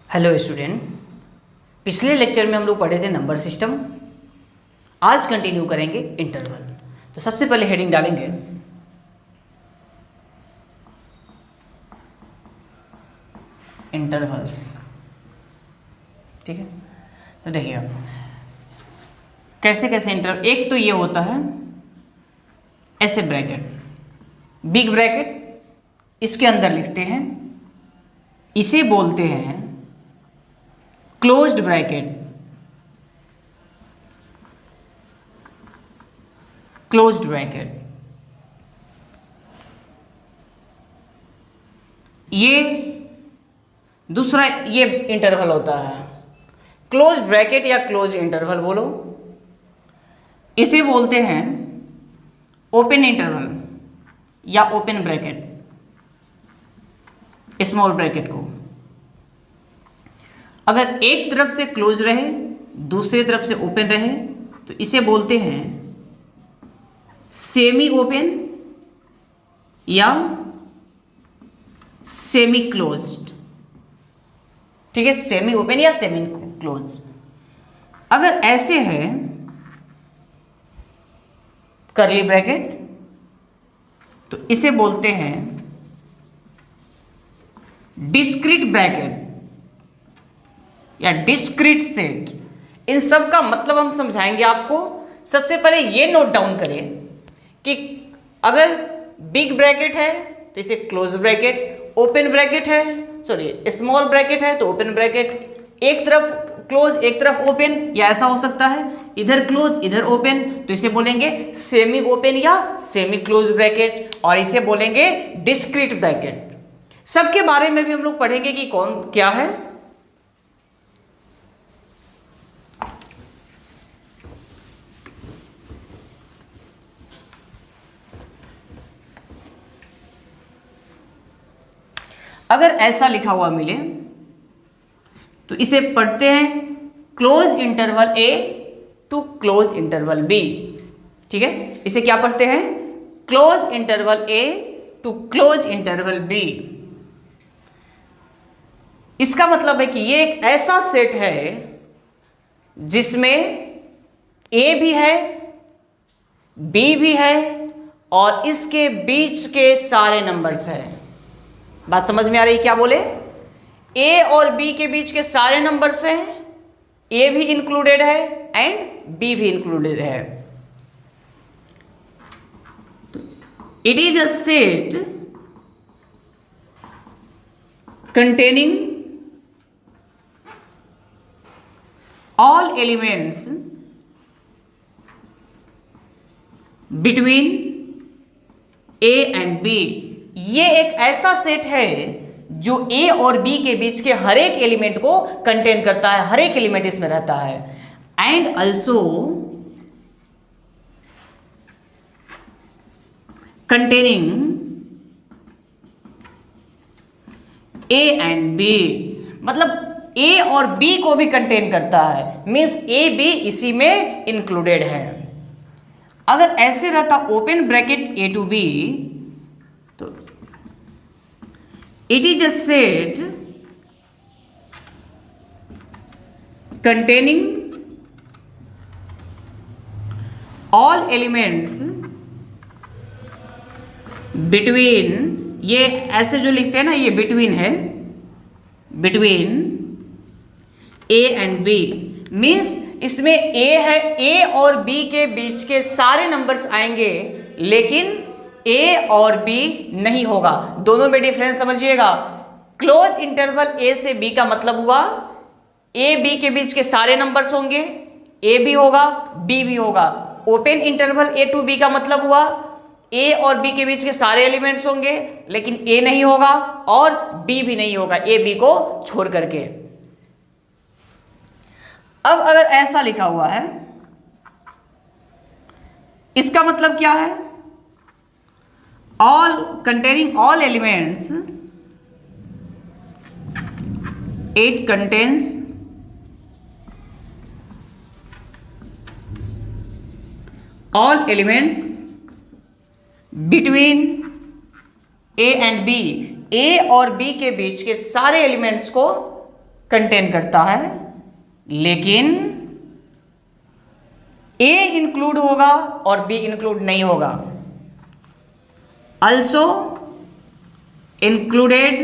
Hello student, पिछले lecture में हम लोग पढ़े थे नंबर सिस्टम। आज कंटिन्यू करेंगे इंटरवल। तो सबसे पहले हेडिंग डालेंगे इंटरवल्स। ठीक है, तो देखिए कैसे कैसे इंटरवल। एक तो ये होता है ऐसे ब्रैकेट, बिग ब्रैकेट, इसके अंदर लिखते हैं, इसे बोलते हैं क्लोज्ड ब्रैकेट। क्लोज्ड ब्रैकेट ये दूसरा ये इंटरवल होता है। क्लोज्ड ब्रैकेट या क्लोज इंटरवल बोलो, इसे बोलते हैं ओपन इंटरवल या ओपन ब्रैकेट, स्मॉल ब्रैकेट को। अगर एक तरफ से क्लोज रहे दूसरी तरफ से ओपन रहे तो इसे बोलते हैं सेमी ओपन या सेमी क्लोज्ड। ठीक है, सेमी ओपन या सेमी क्लोज। अगर ऐसे है कर्ली ब्रैकेट तो इसे बोलते हैं डिस्क्रीट ब्रैकेट या डिस्क्रीट सेट। इन सब का मतलब हम समझाएंगे आपको। सबसे पहले ये नोट डाउन करें कि अगर बिग ब्रैकेट है तो इसे क्लोज ब्रैकेट, ओपन ब्रैकेट है सॉरी स्मॉल ब्रैकेट है तो ओपन ब्रैकेट। एक तरफ क्लोज एक तरफ ओपन, या ऐसा हो सकता है इधर क्लोज इधर ओपन, तो इसे बोलेंगे सेमी ओपन या सेमी क्लोज ब्रैकेट, और इसे बोलेंगे डिस्क्रीट ब्रैकेट। सबके बारे में भी हम लोग पढ़ेंगे कि कौन क्या है। अगर ऐसा लिखा हुआ मिले तो इसे पढ़ते हैं close interval A to close interval B. ठीक है, इसे क्या पढ़ते हैं? Close interval A to close interval B. इसका मतलब है कि ये एक ऐसा सेट है जिसमें ए भी है बी भी है और इसके बीच के सारे नंबर्स हैं। बात समझ में आ रही है? क्या बोले? ए और बी के बीच के सारे नंबर्स हैं, ए भी इंक्लूडेड है एंड बी भी इंक्लूडेड है। It is a set containing all elements between A and B. ये एक ऐसा सेट है जो ए और बी के बीच के हर एक एलिमेंट को कंटेन करता है, हर एक एलिमेंट इसमें रहता है। And also containing A and B, मतलब ए और बी को भी कंटेन करता है, मीन्स ए बी इसी में इंक्लूडेड है। अगर ऐसे रहता open bracket A to B तो it is a set containing all elements between, ये ऐसे जो लिखते हैं ना ये between है, between A and B, means इसमें A है, A और B के बीच के सारे नंबर्स आएंगे लेकिन ए और बी नहीं होगा। दोनों में डिफरेंस समझिएगा। क्लोज इंटरवल ए से बी का मतलब हुआ ए बी के बीच के सारे नंबर्स होंगे, ए भी होगा बी भी होगा। Open interval A to B का मतलब हुआ ए और बी के बीच के सारे एलिमेंट्स होंगे लेकिन ए नहीं होगा और बी भी नहीं होगा, ए बी को छोड़ करके। अब अगर ऐसा लिखा हुआ है इसका मतलब क्या है? all containing all elements, it contains all elements between A and B, A और B के बीच के सारे एलिमेंट्स को कंटेन करता है, लेकिन ए इंक्लूड होगा और बी इंक्लूड नहीं होगा। also included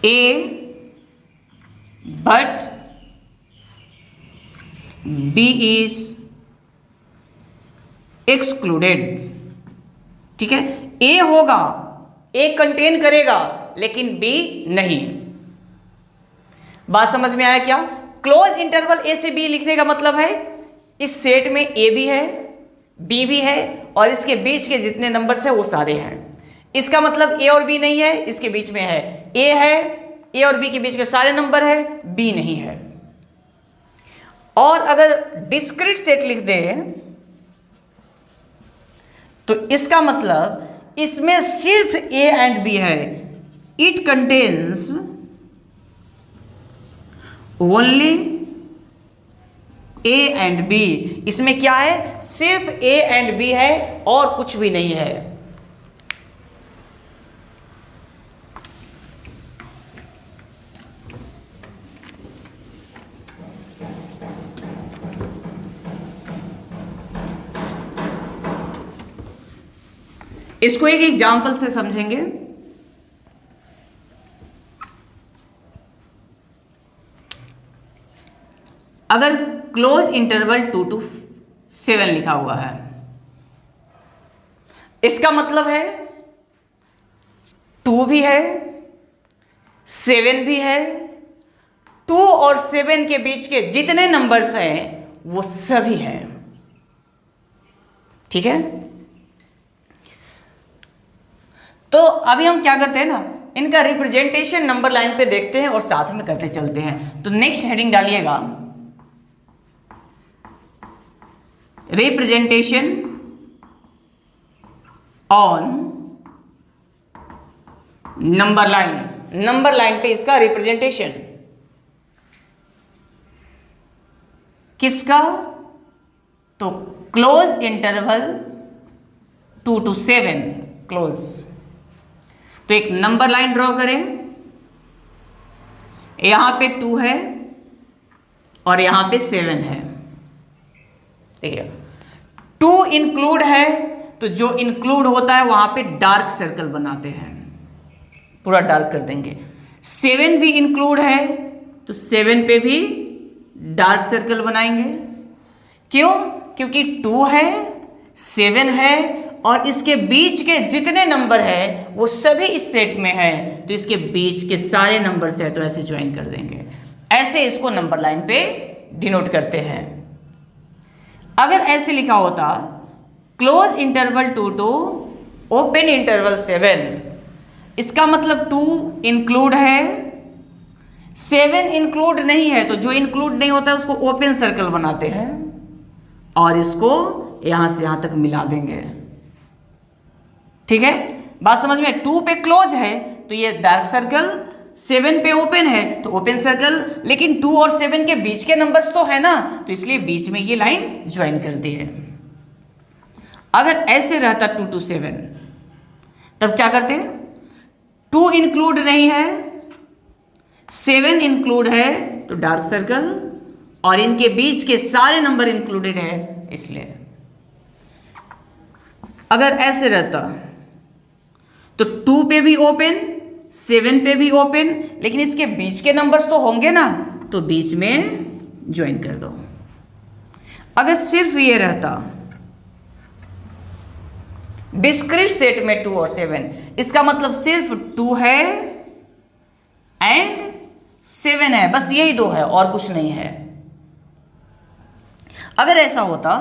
A but B is excluded। ठीक है, A होगा, A कंटेन करेगा, लेकिन B नहीं। बात समझ में आया क्या? क्लोज इंटरवल A से B लिखने का मतलब है इस सेट में A भी है, B भी है और इसके बीच के जितने नंबर्स हैं वो सारे हैं। इसका मतलब A और B नहीं है, इसके बीच में है A है, A और B के बीच के सारे नंबर है, B नहीं है। और अगर डिस्क्रीट सेट लिख दे तो इसका मतलब इसमें सिर्फ A एंड B है। It contains only A and B। इसमें क्या है? सिर्फ A एंड B है और कुछ भी नहीं है। इसको एक एग्जाम्पल से समझेंगे। अगर क्लोज इंटरवल 2 to 7 लिखा हुआ है, इसका मतलब है 2 भी है, 7 भी है। 2 और 7 के बीच के जितने नंबर्स हैं वो सभी हैं। ठीक है, तो अभी हम क्या करते हैं ना, इनका रिप्रेजेंटेशन नंबर लाइन पे देखते हैं और साथ में करते चलते हैं। तो नेक्स्ट हेडिंग डालिएगा, representation on number line. Number line पे इसका रिप्रेजेंटेशन किसका? तो क्लोज इंटरवल 2 to 7 क्लोज। तो एक नंबर लाइन ड्रॉ करें, यहां पे 2 है और यहां पे 7 है। देखिए 2 इंक्लूड है तो जो इंक्लूड होता है वहां पे डार्क सर्कल बनाते हैं, पूरा डार्क कर देंगे। 7 भी इंक्लूड है तो 7 पे भी डार्क सर्कल बनाएंगे। क्यों? क्योंकि 2 है, 7 है और इसके बीच के जितने नंबर है वो सभी इस सेट में है, तो इसके बीच के सारे नंबर से है तो ऐसे ज्वाइन कर देंगे। ऐसे इसको नंबर लाइन पे डिनोट करते हैं। अगर ऐसे लिखा होता close interval 2 to open interval 7, इसका मतलब 2 इंक्लूड है, 7 इंक्लूड नहीं है, तो जो इंक्लूड नहीं होता है उसको ओपन सर्कल बनाते हैं और इसको यहां से यहां तक मिला देंगे। ठीक है, बात समझ में? 2 पे क्लोज है तो ये डार्क सर्कल, 7 पे ओपन है तो ओपन सर्कल, लेकिन 2 और 7 के बीच के नंबर्स तो है ना, तो इसलिए बीच में ये लाइन ज्वाइन कर दी है। अगर ऐसे रहता 2 to 7 तब क्या करते हैं? 2 इंक्लूड नहीं है, 7 इंक्लूड है तो डार्क सर्कल और इनके बीच के सारे नंबर इंक्लूडेड है इसलिए। अगर ऐसे रहता तो 2 पे भी ओपन, 7 पे भी ओपन, लेकिन इसके बीच के नंबर्स तो होंगे ना, तो बीच में ज्वाइन कर दो। अगर सिर्फ ये रहता डिस्क्रीट सेट में 2 और 7, इसका मतलब सिर्फ 2 है एंड 7 है, बस यही 2 है और कुछ नहीं है। अगर ऐसा होता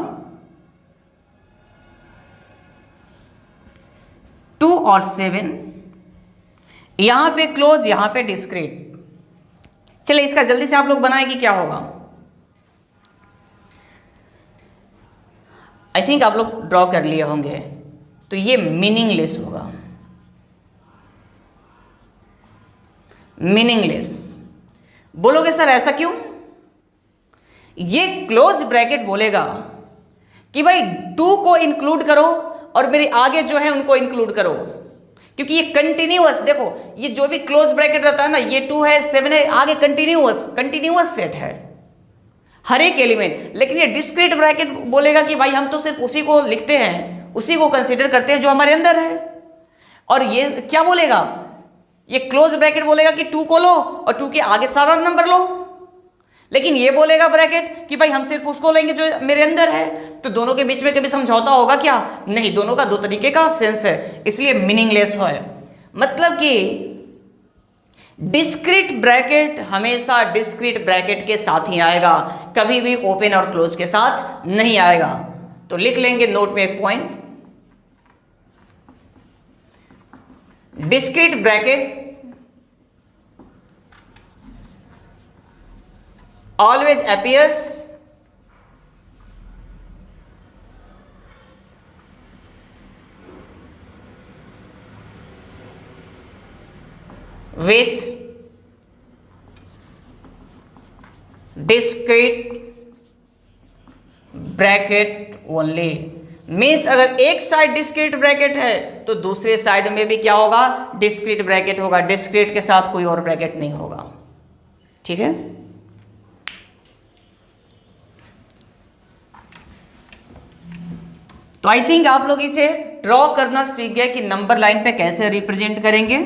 2 और 7, यहां पे क्लोज, यहां पे डिस्क्रीट। चलिए इसका जल्दी से आप लोग बनाएं कि क्या होगा। आई थिंक आप लोग ड्रॉ कर लिए होंगे, तो ये मीनिंगलेस होगा, मीनिंगलेस। बोलोगे सर ऐसा क्यों? ये क्लोज ब्रैकेट बोलेगा कि भाई 2 को इंक्लूड करो और मेरे आगे जो है उनको इंक्लूड करो। क्योंकि ये कंटिन्यूअस, देखो ये जो भी क्लोज ब्रैकेट रहता है ना, ये 2 है 7 है, आगे कंटिन्यूअस सेट है हर एक एलिमेंट। लेकिन ये डिस्क्रीट ब्रैकेट बोलेगा कि भाई हम तो सिर्फ उसी को लिखते हैं, उसी को कंसीडर करते हैं जो हमारे अंदर है। और ये क्या बोलेगा, ये क्लोज ब्रैकेट बोलेगा कि 2 को लो और 2 के आगे सारा नंबर लो। लेकिन ये बोलेगा ब्रैकेट कि भाई हम सिर्फ उसको लेंगे जो मेरे अंदर है। तो दोनों के बीच में कभी समझौता होगा क्या? नहीं, दोनों का 2 तरीके का सेंस है, इसलिए मीनिंगलेस है। मतलब कि डिस्क्रीट ब्रैकेट हमेशा डिस्क्रीट ब्रैकेट के साथ ही आएगा, कभी भी ओपन और क्लोज के साथ नहीं आएगा। तो लिख लेंगे नोट में एक point, discrete bracket always appears with discrete bracket only. Means अगर एक साइड डिस्क्रीट ब्रैकेट है तो दूसरे साइड में भी क्या होगा, डिस्क्रीट ब्रैकेट होगा। डिस्क्रीट के साथ कोई और ब्रैकेट नहीं होगा। ठीक है, तो आई थिंक आप लोग इसे ड्रॉ करना सीख गए कि नंबर लाइन पे कैसे रिप्रेजेंट करेंगे।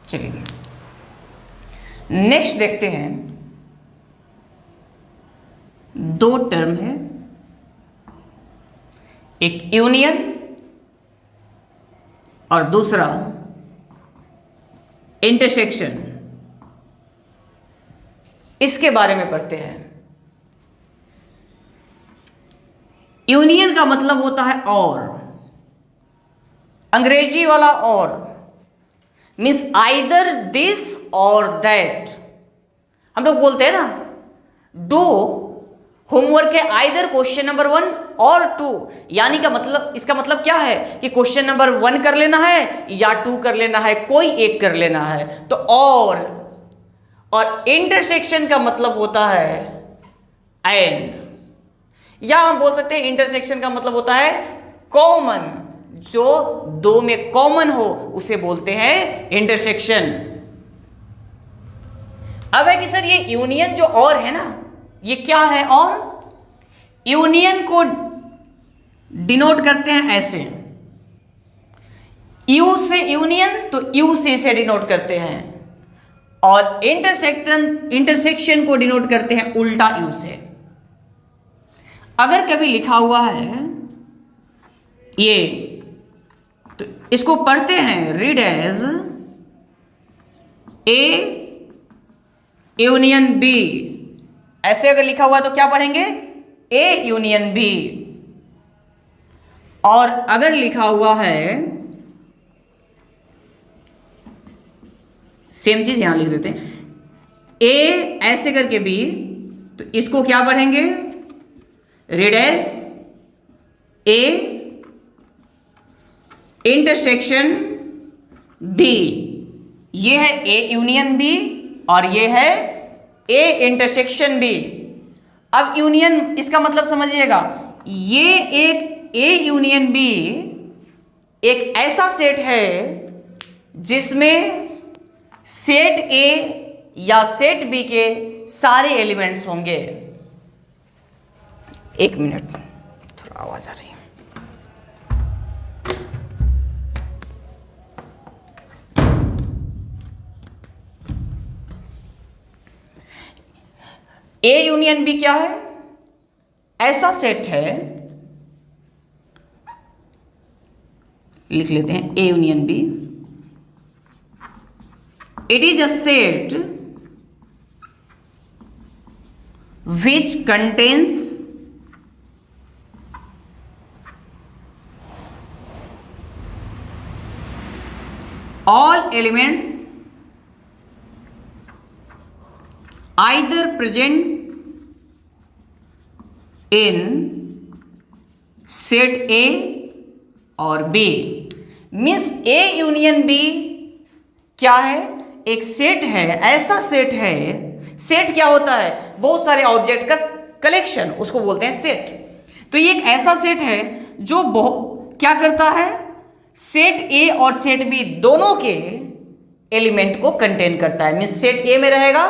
चलिए नेक्स्ट देखते हैं, 2 टर्म है, एक यूनियन और दूसरा इंटरसेक्शन। इसके बारे में पढ़ते हैं। यूनियन का मतलब होता है और, अंग्रेजी वाला और मीन्स आइदर दिस और दैट। हम लोग बोलते हैं ना, डू होमवर्क है आइदर क्वेश्चन नंबर 1 और 2, यानी का मतलब, इसका मतलब क्या है कि क्वेश्चन नंबर 1 कर लेना है या 2 कर लेना है, कोई एक कर लेना है। तो और इंटरसेक्शन का मतलब होता है एंड, या हम बोल सकते हैं इंटरसेक्शन का मतलब होता है कॉमन, जो 2 में कॉमन हो उसे बोलते हैं इंटरसेक्शन। अब है कि सर ये यूनियन जो और है ना, ये क्या है? और यूनियन को डिनोट करते हैं ऐसे, यू से यूनियन, तो यू से इसे डिनोट करते हैं। और इंटरसेक्शन को डिनोट करते हैं उल्टा यू से। अगर कभी लिखा हुआ है ये, तो इसको पढ़ते हैं read as A union B. ऐसे अगर लिखा हुआ है तो क्या पढ़ेंगे? A union B. और अगर लिखा हुआ है, सेम चीज यहां लिख देते हैं, ए ऐसे करके बी, तो इसको क्या पढ़ेंगे? Read as A intersection B. ये है ए यूनियन बी और ये है ए इंटरसेक्शन बी। अब यूनियन, इसका मतलब समझिएगा, ये एक ए यूनियन बी एक ऐसा सेट है जिसमें सेट ए या सेट बी के सारे एलिमेंट्स होंगे। एक मिनट, थोड़ा आवाज आ रही है। ए यूनियन बी क्या है? ऐसा सेट है, लिख लेते हैं A union B. It is a set which contains all elements either present in set A और B। Means A union B क्या है? एक सेट है, ऐसा सेट है। सेट क्या होता है? बहुत सारे ऑब्जेक्ट का कलेक्शन, उसको बोलते हैं सेट। तो ये एक ऐसा सेट है जो क्या करता है? सेट ए और सेट बी दोनों के एलिमेंट को कंटेन करता है। मीन्स सेट ए में रहेगा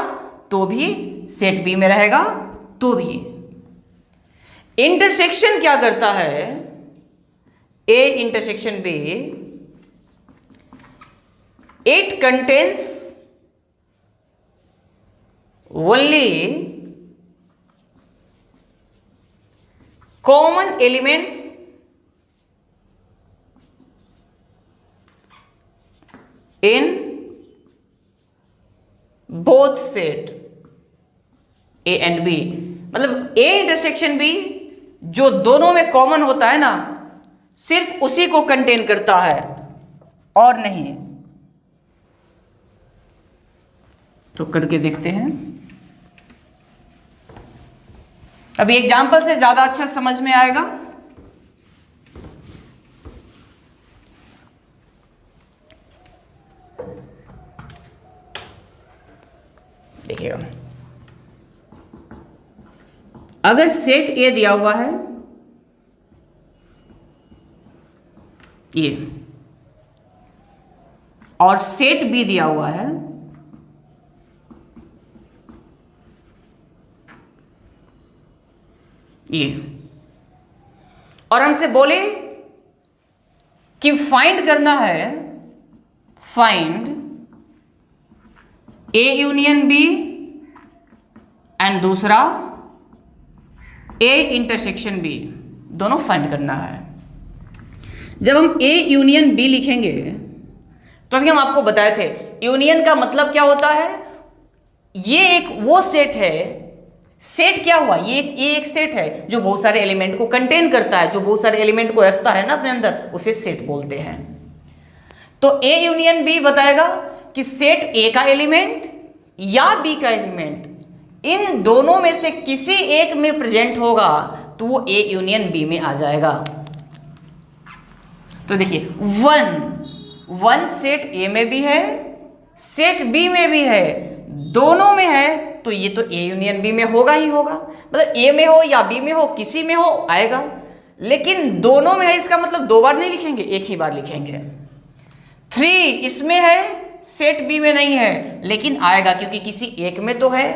तो भी, सेट बी में रहेगा तो भी। इंटरसेक्शन क्या करता है? A intersection B, it contains only common elements in both set A and B। मतलब A इंटरसेक्शन B जो दोनों में कॉमन होता है ना, सिर्फ उसी को कंटेन करता है और नहीं। तो करके देखते हैं। अभी एग्जाम्पल से ज्यादा अच्छा समझ में आएगा। देखिएगा, अगर सेट ए दिया हुआ है ये, और सेट बी दिया हुआ है ये, और हमसे बोले कि फाइंड करना है, find A union B and दूसरा ए इंटरसेक्शन बी, दोनों फाइंड करना है। जब हम ए यूनियन बी लिखेंगे तो अभी हम आपको बताए थे यूनियन का मतलब क्या होता है। ये एक वो सेट है, सेट क्या हुआ? ये एक सेट है जो बहुत सारे एलिमेंट को कंटेन करता है, जो बहुत सारे एलिमेंट को रखता है ना अपने अंदर, उसे सेट बोलते हैं। तो ए यूनियन बी बताएगा कि सेट ए का एलिमेंट या बी का एलिमेंट इन दोनों में से किसी एक में प्रेजेंट होगा तो वो ए यूनियन बी में आ जाएगा। तो देखिए, वन सेट ए में भी है, सेट बी में भी है, दोनों में है, तो ये तो ए यूनियन बी में होगा ही होगा। मतलब ए में हो या बी में हो, किसी में हो आएगा। लेकिन दोनों में है इसका मतलब दो बार नहीं लिखेंगे, एक ही बार लिखेंगे। 3 इसमें है, सेट बी में नहीं है, लेकिन आएगा क्योंकि किसी एक में तो है।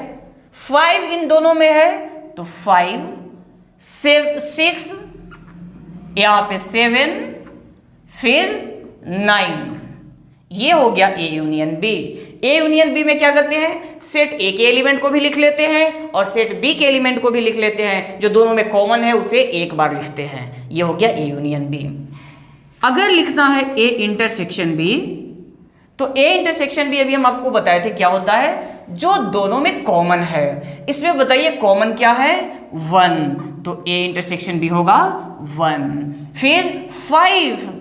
5 इन दोनों में है तो 5, 6 यहाँ पे 7, फिर 9, ये हो गया A union B. A union B में क्या करते हैं? सेट ए के एलिमेंट को भी लिख लेते हैं और सेट बी के एलिमेंट को भी लिख लेते हैं, जो दोनों में कॉमन है उसे एक बार लिखते हैं। ये हो गया ए यूनियन बी। अगर लिखना है ए इंटरसेक्शन बी, तो ए इंटरसेक्शन बी अभी हम आपको बताए थे क्या होता है, जो दोनों में कॉमन है। इसमें बताइए कॉमन क्या है? 1, तो ए इंटरसेक्शन बी होगा 1। फिर 5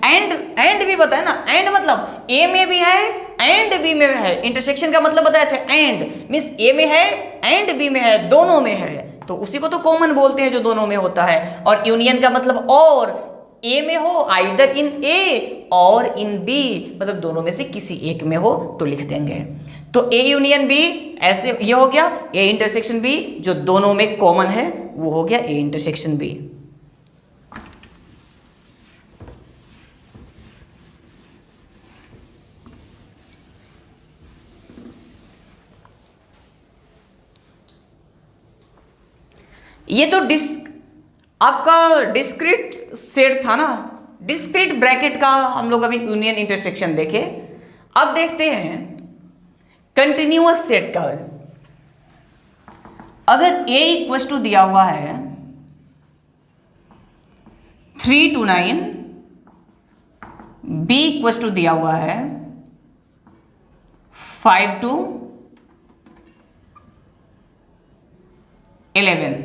एंड भी बताया ना, एंड मतलब ए में भी है एंड बी में है। इंटरसेक्शन का मतलब बताया था एंड, मींस ए में है एंड बी में है, दोनों में है, तो उसी को तो कॉमन बोलते हैं जो दोनों में होता है। और यूनियन का मतलब और, ए में हो आइदर इन ए और इन बी, मतलब दोनों में से किसी एक में हो तो लिख देंगे। तो ए यूनियन बी ऐसे ये हो गया, ए इंटरसेक्शन बी जो दोनों में कॉमन है वो हो गया ए इंटरसेक्शन बी। ये तो आपका डिस्क्रीट सेट था ना, डिस्क्रीट ब्रैकेट का हम लोग अभी यूनियन इंटरसेक्शन देखे। अब देखते हैं कंटिन्यूअस सेट का। अगर a इक्वल टू दिया हुआ है 3 to 9, b इक्वल टू दिया हुआ है 5 to 11,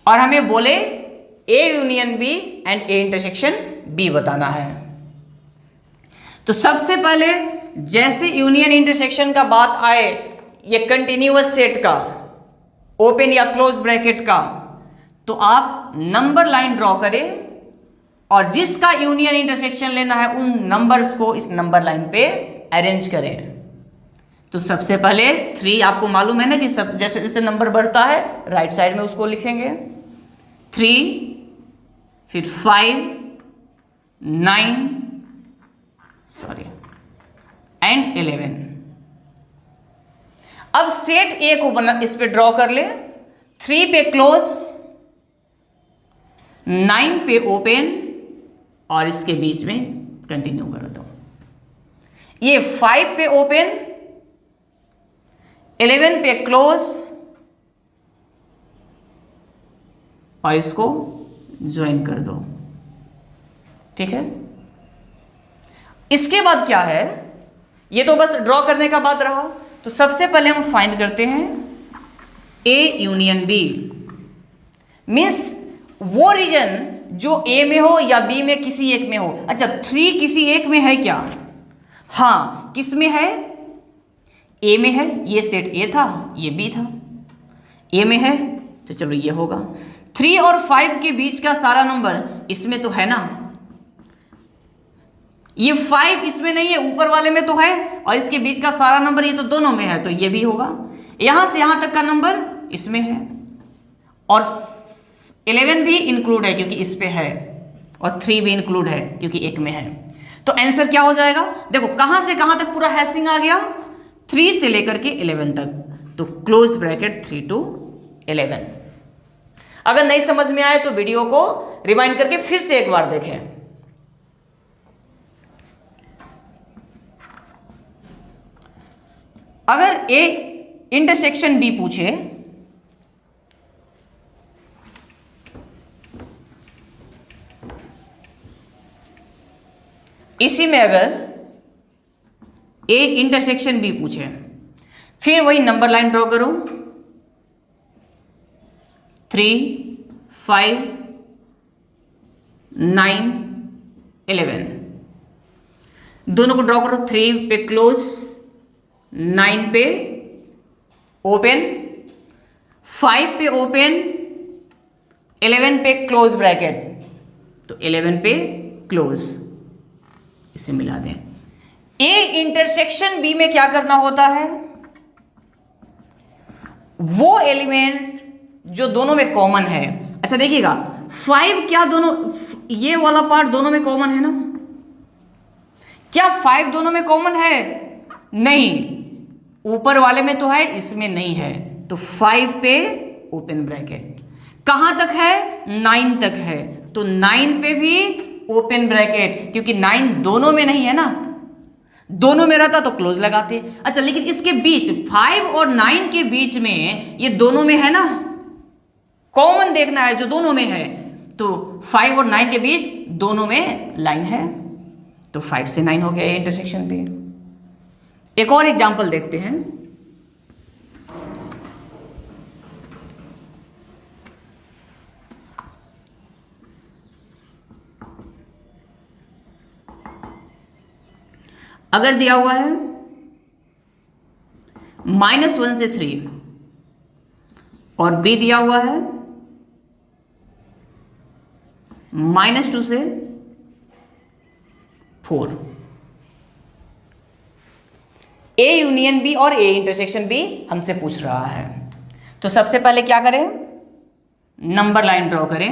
और हमें बोले A union B and A intersection B बताना है। तो सबसे पहले जैसे यूनियन इंटरसेक्शन का बात आए, ये कंटिन्यूअस सेट का, ओपन या क्लोज ब्रैकेट का, तो आप नंबर लाइन ड्रॉ करें और जिसका यूनियन इंटरसेक्शन लेना है उन नंबर्स को इस नंबर लाइन पे अरेंज करें। तो सबसे पहले 3 आपको मालूम है ना कि सब जैसे जैसे नंबर बढ़ता है राइट साइड में उसको लिखेंगे 3, फिर 5, 9 एंड 11। अब सेट ए को बना इस पे ड्रॉ कर ले, 3 पे क्लोज, 9 पे ओपन और इसके बीच में कंटिन्यू कर दो। ये 5 पे ओपन, 11 पे क्लोज और इसको ज्वाइन कर दो। ठीक है, इसके बाद क्या है, ये तो बस ड्रॉ करने का बात रहा। तो सबसे पहले हम फाइंड करते हैं ए यूनियन बी, मीन्स वो रीजन जो ए में हो या बी में किसी एक में हो। अच्छा 3 किसी एक में है क्या? हाँ, किस में है? ए में है। ये सेट ए था, ये बी था, ए में है तो चलो ये होगा। 3 और 5 के बीच का सारा नंबर इसमें तो है ना, ये 5 इसमें नहीं है, ऊपर वाले में तो है, और इसके बीच का सारा नंबर ये तो दोनों में है, तो ये भी होगा। यहां से यहां तक का नंबर इसमें है और 11 भी इंक्लूड है क्योंकि इस पे है, और 3 भी इंक्लूड है क्योंकि एक में है। तो आंसर क्या हो जाएगा? देखो कहां से कहां तक पूरा हैशिंग आ गया, 3 से लेकर के 11 तक। तो क्लोज ब्रैकेट 3 to 11। अगर नहीं समझ में आए तो वीडियो को रिमाइंड करके फिर से एक बार देखें। अगर ए इंटरसेक्शन बी पूछे, इसी में अगर ए इंटरसेक्शन बी पूछे, फिर वही नंबर लाइन ड्रॉ करो, 3, 5, 9, 11। दोनों को ड्रॉ करो, 3 पे क्लोज, 9 पे ओपन, 5 पे ओपन, 11 पे क्लोज ब्रैकेट, तो 11 पे क्लोज। इसे मिला दें। ए इंटरसेक्शन बी में क्या करना होता है, वो एलिमेंट जो दोनों में कॉमन है। अच्छा देखिएगा 5 क्या दोनों, ये वाला पार्ट दोनों में कॉमन है ना, क्या 5 दोनों में कॉमन है? नहीं, ऊपर वाले में तो है, इसमें नहीं है। तो 5 पे ओपन ब्रैकेट, कहां तक है? 9 तक है, तो 9 पे भी ओपन ब्रैकेट, क्योंकि 9 दोनों में नहीं है ना, दोनों में रहता तो क्लोज लगाते। अच्छा लेकिन इसके बीच 5 और 9 के बीच में ये दोनों में है ना, कॉमन देखना है जो दोनों में है। तो 5 और 9 के बीच दोनों में लाइन है, तो 5 से 9 हो गया इंटरसेक्शन पे। एक और एग्जांपल देखते हैं। अगर दिया हुआ है -1 से 3 और बी दिया हुआ है -2 से 4, ए यूनियन बी और ए इंटरसेक्शन बी हमसे पूछ रहा है। तो सबसे पहले क्या करें, नंबर लाइन ड्रॉ करें,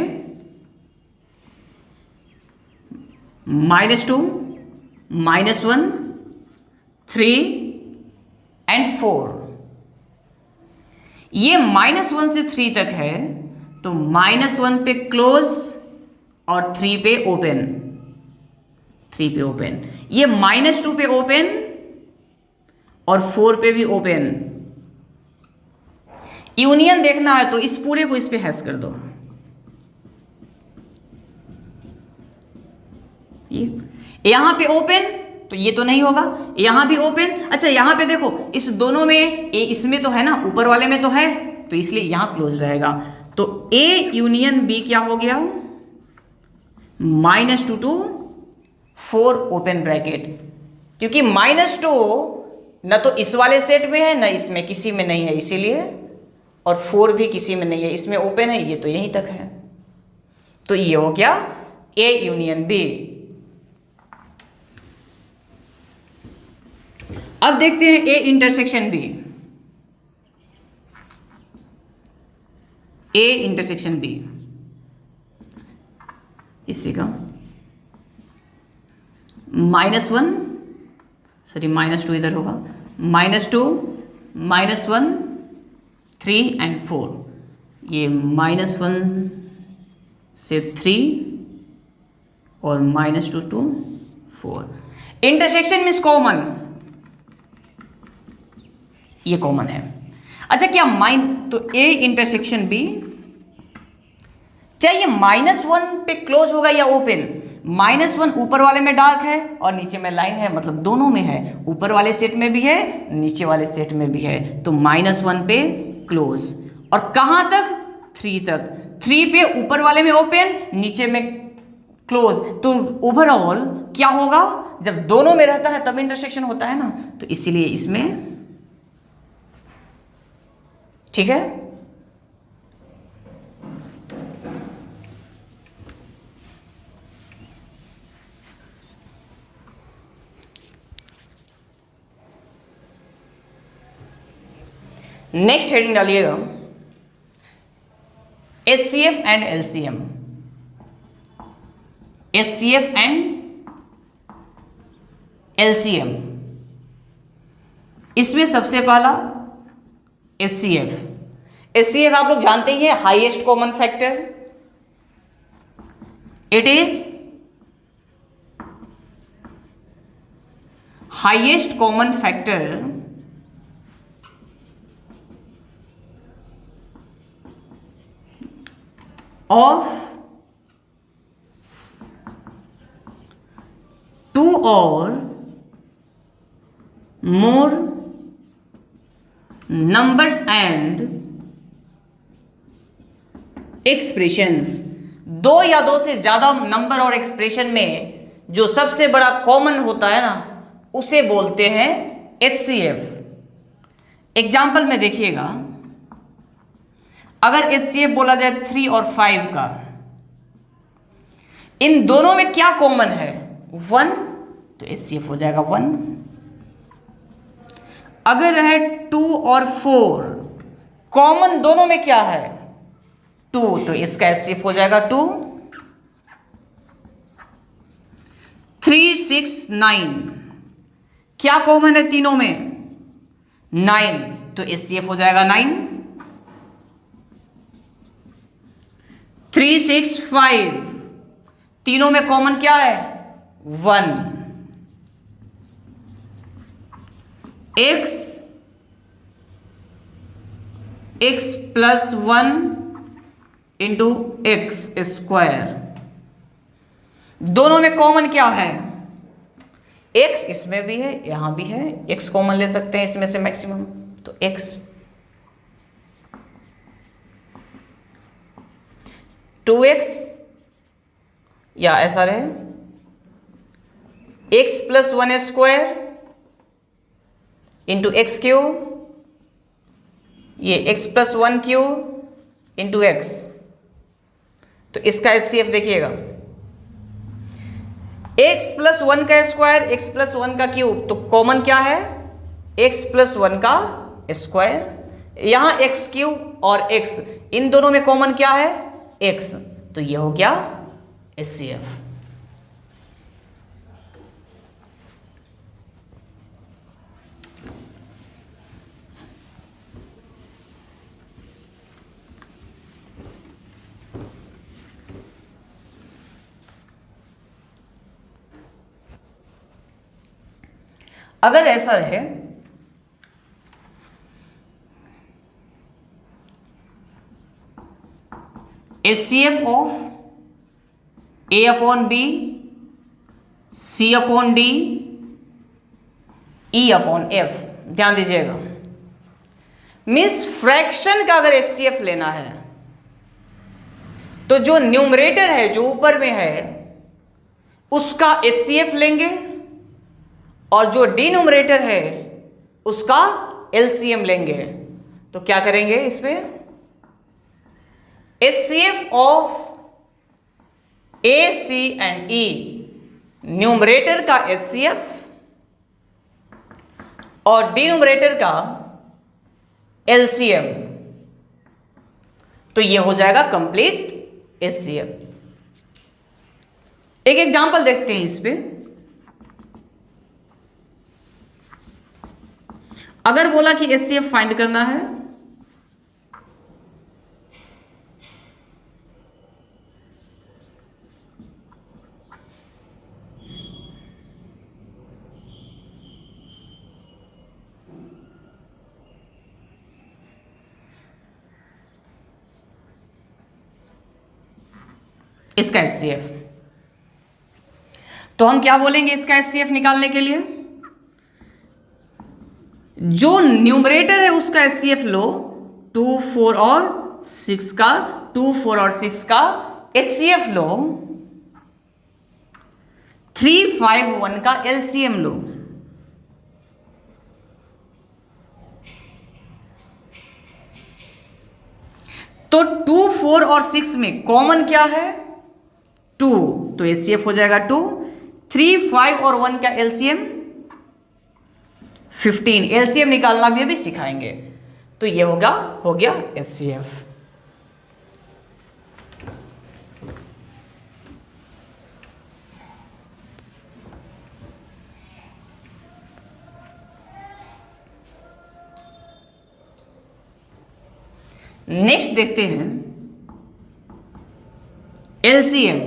-2, -1, 3 एंड 4। ये -1 से 3 तक है, तो -1 पे क्लोज और 3 पे ओपन, 3 पे ओपन। ये -2 पे ओपन और 4 पे भी ओपन। यूनियन देखना है तो इस पूरे को इस पे हैश कर दो। ये यहां पे ओपन, तो ये तो नहीं होगा, यहां भी ओपन। अच्छा यहां पे देखो, इस दोनों में ए इसमें तो है ना, ऊपर वाले में तो है, तो इसलिए यहां क्लोज रहेगा। तो ए यूनियन बी क्या हो गया, -2 to 4 ओपन ब्रैकेट, क्योंकि -2 न तो इस वाले सेट में है न इसमें, किसी में नहीं है इसीलिए, और 4 भी किसी में नहीं है, इसमें ओपन है, ये तो यहीं तक है। तो ये हो गया ए यूनियन बी। अब देखते हैं A intersection B. A intersection B इसी का -1, सॉरी -2 इधर होगा, -2, -1, 3 एंड 4, ये -1 से 3 और -2 to 4। इंटरसेक्शन मीन्स कॉमन, ये कॉमन है। अच्छा क्या तो ए इंटरसेक्शन बी, क्या ये -1 पे क्लोज होगा या ओपन? -1 ऊपर वाले में डार्क है और नीचे में लाइन है, मतलब दोनों में है, ऊपर वाले सेट में भी है, नीचे वाले सेट में भी है, तो -1 पे क्लोज। और कहां तक? 3 तक। 3 पे ऊपर वाले में ओपन, नीचे में क्लोज, तो ओवरऑल क्या होगा? जब दोनों में रहता है तब इंटरसेक्शन होता है ना, तो इसीलिए इसमें, ठीक है। नेक्स्ट हेडिंग डालिएगा HCF and LCM। HCF and LCM, इसमें सबसे पहला HCF। HCF आप लोग जानते ही हैं, highest common factor. It is highest common factor of 2 or more numbers and expressions। 2 या 2 से ज्यादा नंबर और एक्सप्रेशन में जो सबसे बड़ा कॉमन होता है ना, उसे बोलते हैं HCF। एग्जाम्पल में देखिएगा, अगर HCF बोला जाए 3 और 5 का, इन दोनों में क्या कॉमन है? 1, तो HCF हो जाएगा 1। अगर रहे 2 और 4, कॉमन दोनों में क्या है? 2, तो इसका HCF हो जाएगा 2। 3, 6, 9, क्या कॉमन है तीनों में? 9, तो HCF हो जाएगा 9। 3, 6, 5, तीनों में कॉमन क्या है? 1। x plus 1 into x square, दोनों में कॉमन क्या है? x इसमें भी है, यहां भी है, x कॉमन ले सकते हैं इसमें से मैक्सिमम, तो x। 2x या ऐसा रहे, x plus 1 square into x Q, ये x plus 1 Q into x, तो इसका HCF देखिएगा, x प्लस 1 का स्क्वायर, x प्लस 1 का क्यूब, तो कॉमन क्या है? x प्लस 1 का स्क्वायर। यहां x क्यूब और x, इन दोनों में कॉमन क्या है? x, तो ये हो गया HCF। अगर ऐसा रहे, HCF of A upon B, C upon D, E upon F, ध्यान दीजिएगा, मीन्स फ्रैक्शन का अगर HCF लेना है तो जो न्यूमरेटर है, जो ऊपर में है, उसका HCF लेंगे और जो डिनोमिनेटर है उसका LCM लेंगे। तो क्या करेंगे इसमें? HCF of A, C and E, numerator का एचसीएफ और डिनोमिनेटर का एलसीएम, तो ये हो जाएगा कंप्लीट एचसीएफ। एक एग्जांपल देखते हैं इस पे। अगर बोला कि एचसीएफ फाइंड करना है, इसका एचसीएफ, तो हम क्या बोलेंगे इसका एचसीएफ निकालने के लिए? जो न्यूमरेटर है उसका एचसीएफ लो, 2, 4 और 6 का, 2, 4 और 6 का एचसीएफ लो, 3, 5, 1 का एलसीएम लो। तो 2, 4 और 6 में कॉमन क्या है? 2, तो एचसीएफ हो जाएगा 2। 3, 5 और 1 का एलसीएम 15। एलसीएम निकालना भी अभी सिखाएंगे। तो ये हो गया एचसीएफ। नेक्स्ट देखते हैं एलसीएम।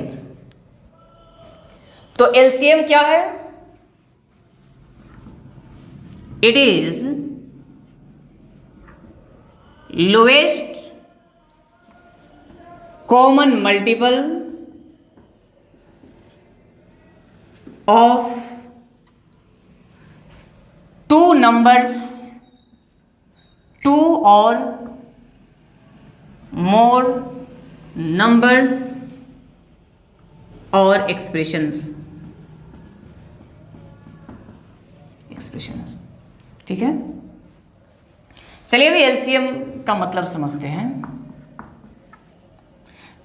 तो एलसीएम क्या है? It is lowest common multiple of 2 numbers, 2 और more numbers और expressions। ठीक है, चलिए अभी एलसीएम का मतलब समझते हैं।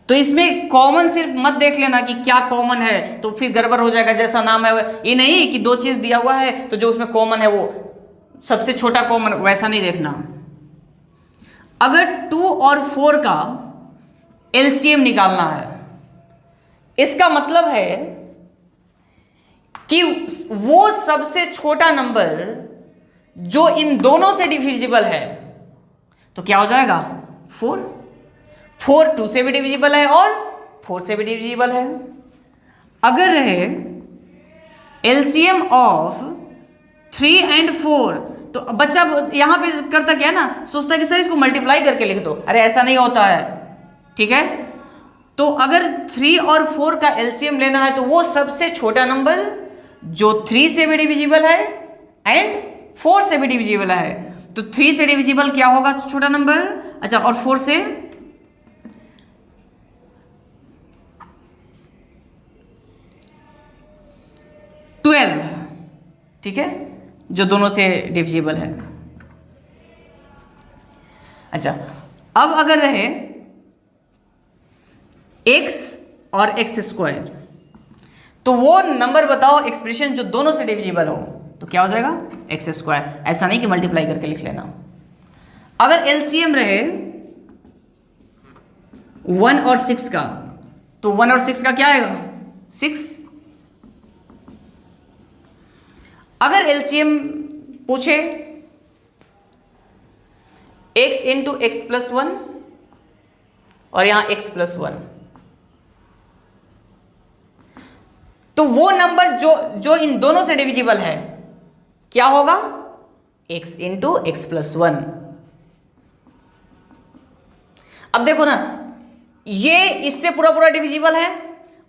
तो इसमें कॉमन सिर्फ मत देख लेना कि क्या कॉमन है, तो फिर गड़बड़ हो जाएगा। जैसा नाम है ये नहीं कि 2 चीज दिया हुआ है तो जो उसमें कॉमन है वो सबसे छोटा कॉमन, वैसा नहीं देखना। अगर 2 और 4 का एलसीएम निकालना है, इसका मतलब है कि वो सबसे छोटा नंबर जो इन दोनों से डिविजिबल है, तो क्या हो जाएगा? 4। 4 2 से भी डिविजिबल है और 4 से भी डिविजिबल है। अगर रहे एलसीएम ऑफ 3 and 4, तो बच्चा यहां पे करता क्या है ना, सोचता है कि सर इसको मल्टीप्लाई करके लिख दो। अरे ऐसा नहीं होता है, ठीक है। तो अगर 3 और 4 का एलसीएम लेना है तो वो सबसे छोटा नंबर जो 3 से भी डिविजिबल है एंड 4 से भी डिविजिबल है। तो 3 से डिविजिबल क्या होगा छोटा नंबर? अच्छा, और 4 से? ट्वेल्व, ठीक है, जो दोनों से डिविजिबल है। अच्छा, अब अगर रहे x और x², तो वो नंबर बताओ एक्सप्रेशन जो दोनों से डिविजिबल हो, तो क्या हो जाएगा? x²। ऐसा नहीं कि मल्टीप्लाई करके लिख लेना। अगर एलसीएम रहे 1 और 6 का, तो 1 और 6 का क्या आएगा? 6। अगर एलसीएम पूछे x इंटू x+1 और यहां x+1, तो वो नंबर जो इन दोनों से डिविजिबल है क्या होगा? x into x+1। अब देखो ना, ये इससे पूरा डिविजिबल है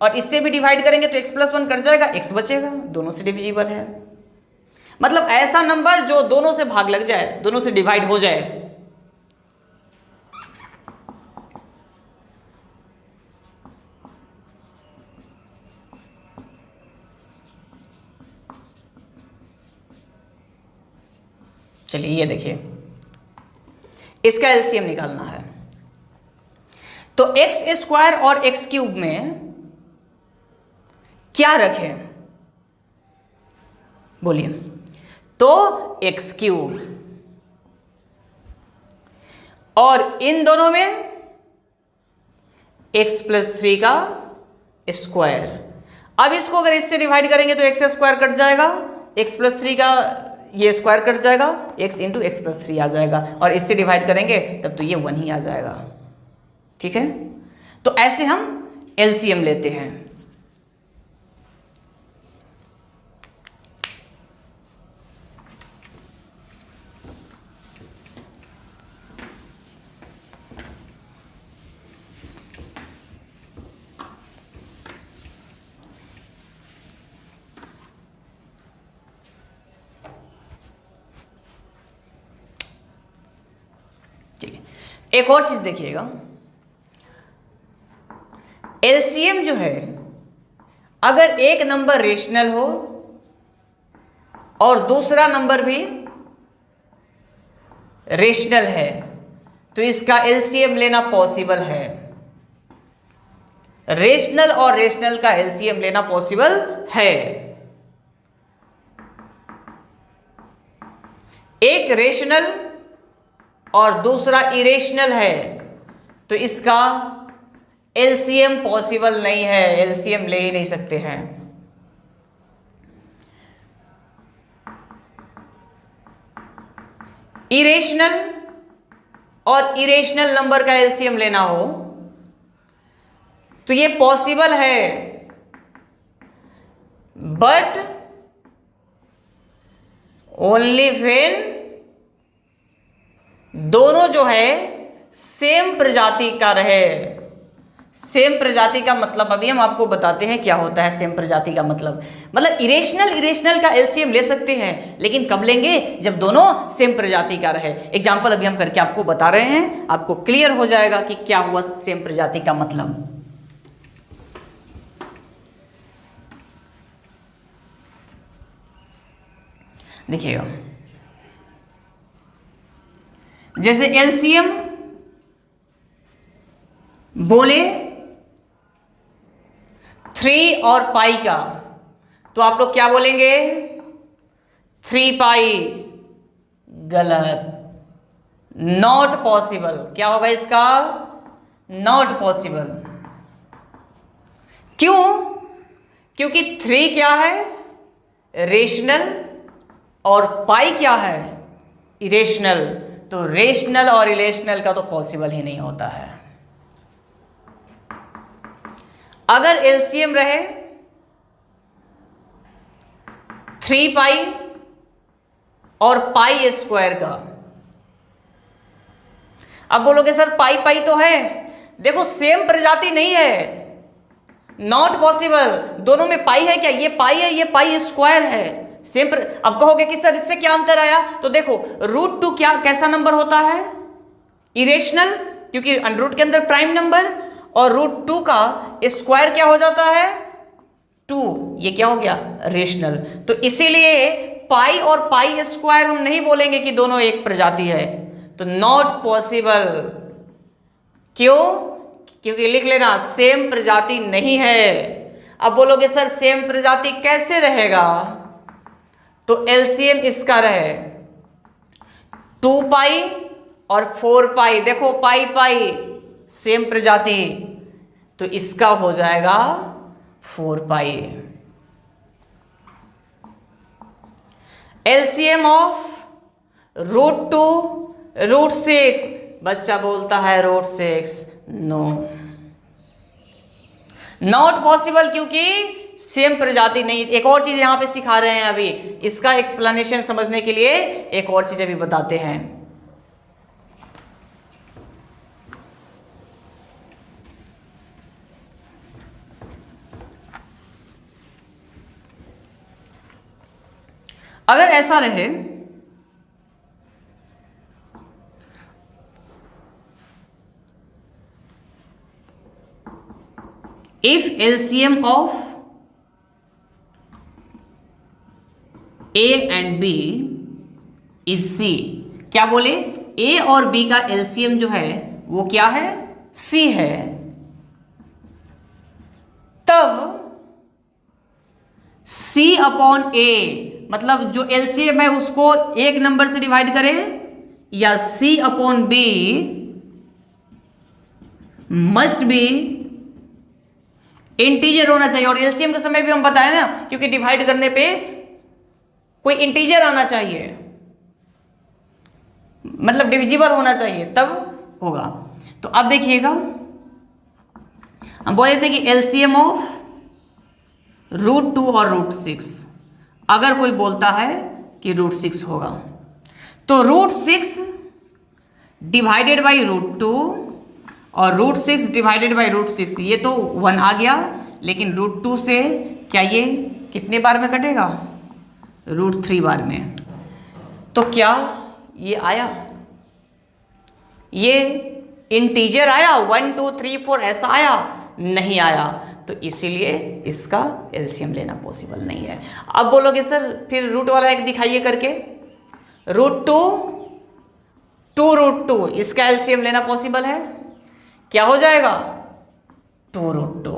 और इससे भी डिवाइड करेंगे तो x+1 कट जाएगा, x बचेगा, दोनों से डिविजिबल है। मतलब ऐसा नंबर जो दोनों से भाग लग जाए, दोनों से डिवाइड हो जाए। चलिए ये देखिए, इसका एलसीएम निकालना है। तो x² और x³ में क्या रखें, बोलिए? तो एक्स क्यूब, और इन दोनों में x प्लस 3 का स्क्वायर। अब इसको अगर इससे डिवाइड करेंगे तो x स्क्वायर कट जाएगा, x प्लस 3 का ये स्क्वायर कट जाएगा, x इंटू एक्स प्लस 3 आ जाएगा, और इससे डिवाइड करेंगे तब तो ये 1 ही आ जाएगा। ठीक है, तो ऐसे हम एलसीएम लेते हैं। ठीक है, एक और चीज देखिएगा, एलसीएम जो है, अगर एक नंबर रेशनल हो और दूसरा नंबर भी रेशनल है तो इसका एलसीएम लेना पॉसिबल है। रेशनल और रेशनल का एलसीएम लेना पॉसिबल है। एक रेशनल और दूसरा इरेशनल है तो इसका एलसीएम पॉसिबल नहीं है, एलसीएम ले ही नहीं सकते हैं। इरेशनल और इरेशनल नंबर का एलसीएम लेना हो तो ये पॉसिबल है, बट ओनली व्हेन दोनों जो है सेम प्रजाति का रहे। सेम प्रजाति का मतलब अभी हम आपको बताते हैं क्या होता है सेम प्रजाति का मतलब इरेशनल का एलसीएम ले सकते हैं, लेकिन कब लेंगे? जब दोनों सेम प्रजाति का रहे। एग्जांपल अभी हम करके आपको बता रहे हैं, आपको क्लियर हो जाएगा कि क्या हुआ सेम प्रजाति का मतलब। देखिएगा, जैसे एलसीएम बोले 3 और पाई का, तो आप लोग क्या बोलेंगे? 3 पाई। गलत, नॉट पॉसिबल। क्या होगा इसका? Not possible. क्यों? क्योंकि 3 क्या है? रेशनल, और पाई क्या है? इरेशनल। तो रेशनल और इरेशनल का तो पॉसिबल ही नहीं होता है। अगर एलसीएम रहे 3 पाई और पाई स्क्वायर का, अब बोलोगे सर पाई पाई तो है, देखो सेम प्रजाति नहीं है, नॉट पॉसिबल। दोनों में पाई है क्या? ये पाई है, ये पाई स्क्वायर है, सेम अब कहोगे कि सर इससे क्या अंतर आया? तो देखो √2 क्या कैसा नंबर होता है? इरेशनल, क्योंकि अंडर के अंदर प्राइम नंबर, और √2 का स्क्वायर क्या हो जाता है? 2। ये क्या हो गया? रेशनल। तो इसीलिए पाई और पाई स्क्वायर हम नहीं बोलेंगे कि दोनों एक प्रजाति है, तो नॉट पॉसिबल। क्यों? क्योंकि लिख लेना सेम प्रजाति नहीं है। अब बोलोगे सर सेम प्रजाति कैसे रहेगा? तो एलसीएम इसका रहे 2 पाई और 4 पाई। देखो पाई पाई सेम प्रजाति, तो इसका हो जाएगा 4 पाई। एलसीएम ऑफ √2 √6, बच्चा बोलता है √6, नो, नॉट पॉसिबल, क्योंकि सेम प्रजाति नहीं। एक और चीज यहां पे सिखा रहे हैं अभी, इसका एक्सप्लेनेशन समझने के लिए एक और चीज अभी बताते हैं। अगर ऐसा रहे if LCM of A and B is C, क्या बोले? A और B का एलसीएम जो है वो क्या है? C है। तब C अपॉन A, मतलब जो LCM है उसको एक नंबर से डिवाइड करे, या C upon B must be integer होना चाहिए। और एलसीएम के समय भी हम बताए ना, क्योंकि डिवाइड करने पे कोई इंटीजर आना चाहिए, मतलब डिविजिबल होना चाहिए, तब होगा। तो अब देखिएगा, हम बोले थे कि एलसीएम ऑफ √2 और √6, अगर कोई बोलता है कि √6 होगा, तो √6 डिवाइडेड बाई √2 और √6 डिवाइडेड बाई √6, ये तो 1 आ गया, लेकिन √2 से क्या ये कितने बार में कटेगा? √3 बार में। तो क्या ये आया? ये इंटीजर आया? 1 2 3 4 ऐसा आया? नहीं आया। तो इसीलिए इसका एलसीएम लेना पॉसिबल नहीं है। अब बोलोगे सर फिर रूट वाला एक दिखाइए करके, √2 2 √2, इसका एलसीएम लेना पॉसिबल है? क्या हो जाएगा? 2 √2।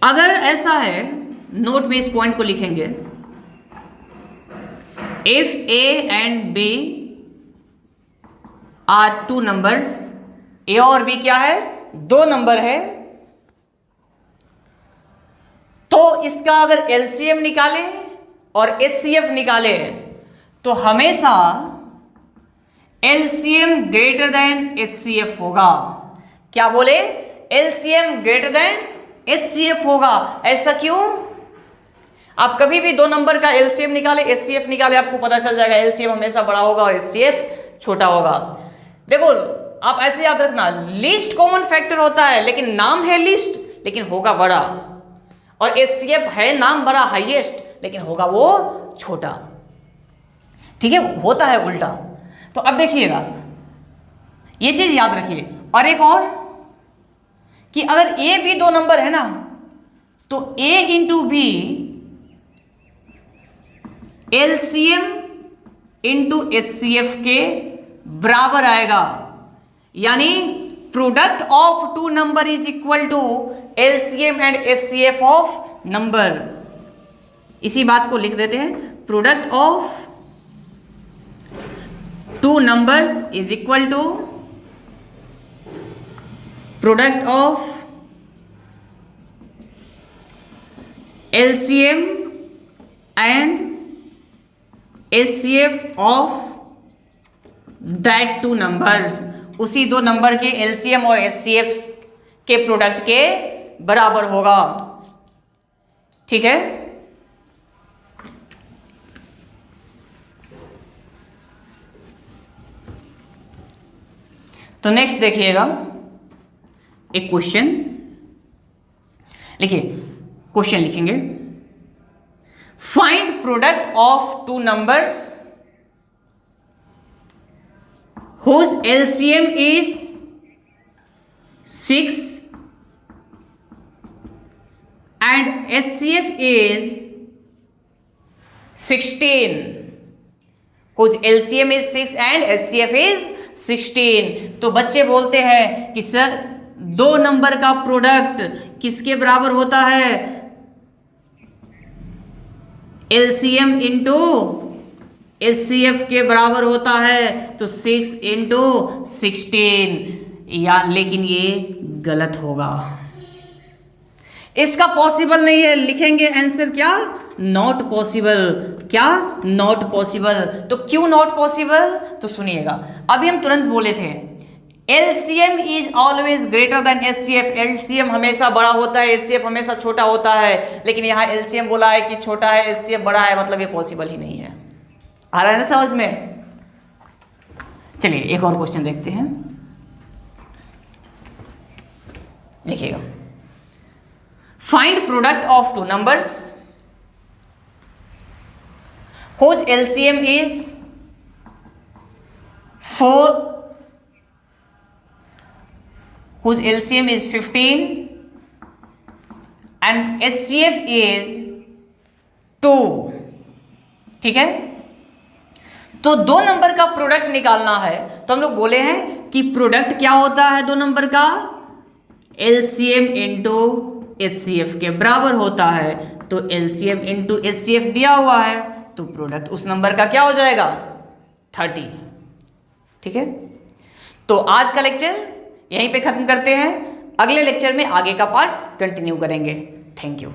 अगर ऐसा है, नोट में इस पॉइंट को लिखेंगे, if A and B are 2 numbers, A और B क्या है? 2 नंबर है, तो इसका अगर एलसीएम निकाले और एचसीएफ निकाले तो हमेशा एलसीएम ग्रेटर देन एचसीएफ होगा। क्या बोले? एलसीएम ग्रेटर देन एचसीएफ होगा। ऐसा क्यों? आप कभी भी 2 नंबर का एलसीएम निकाले, एचसीएफ निकाले, आपको पता चल जाएगा एलसीएम हमेशा बड़ा होगा और एचसीएफ छोटा होगा। देखो आप ऐसे याद रखना, लीस्ट कॉमन फैक्टर होता है, लेकिन नाम है लीस्ट, लेकिन होगा बड़ा, और एचसीएफ है नाम बड़ा हाईएस्ट, लेकिन होगा वो छोटा। ठीक है, होता है उल्टा। तो अब देखिएगा, ये चीज याद रखिए। और एक और कि अगर ए बी 2 नंबर है ना, तो A into B LCM into HCF के बराबर आएगा, यानी product of 2 number is equal to LCM and HCF of number. इसी बात को लिख देते हैं, product of 2 numbers is equal to product of LCM and HCF of that 2 numbers. उसी 2 नंबर के एलसीएम और एचसीएफ के प्रोडक्ट के बराबर होगा। ठीक है, तो नेक्स्ट देखिएगा, एक क्वेश्चन लिखिए। क्वेश्चन लिखेंगे, find product of 2 numbers whose LCM is 6 and HCF is 16, whose LCM is 6 and HCF is 16। तो बच्चे बोलते हैं कि सर 2 नंबर का प्रोडक्ट किसके बराबर होता है? LCM इंटू एचसीएफ के बराबर होता है, तो 6 इंटू 16, या लेकिन ये गलत होगा, इसका पॉसिबल नहीं है। लिखेंगे आंसर क्या? Not possible. क्या? Not possible. तो क्यों नॉट पॉसिबल? तो सुनिएगा, अभी हम तुरंत बोले थे LCM is always greater than HCF. LCM हमेशा बड़ा होता है, एचसीएफ हमेशा छोटा होता है, लेकिन यहाँ एलसीएम बोला है कि छोटा है, एचसीएफ बड़ा है, मतलब ये पॉसिबल ही नहीं है। आ रहा है ना समझ में? चलिए एक और क्वेश्चन देखते हैं, देखिएगा। Find product of 2 numbers whose LCM is 4, whose LCM is 15 and HCF is 2। ठीक है। तो 2 नंबर का प्रोडक्ट निकालना है तो हम लोग बोले हैं कि प्रोडक्ट क्या होता है 2 नंबर का, एलसीएम इंटू एचसीएफ के बराबर होता है। तो एलसीएम इंटू एचसीएफ दिया हुआ है तो प्रोडक्ट उस नंबर का क्या हो जाएगा 30। ठीक है, तो आज का लेक्चर यहीं पे खत्म करते हैं, अगले लेक्चर में आगे का पार्ट कंटिन्यू करेंगे। Thank you.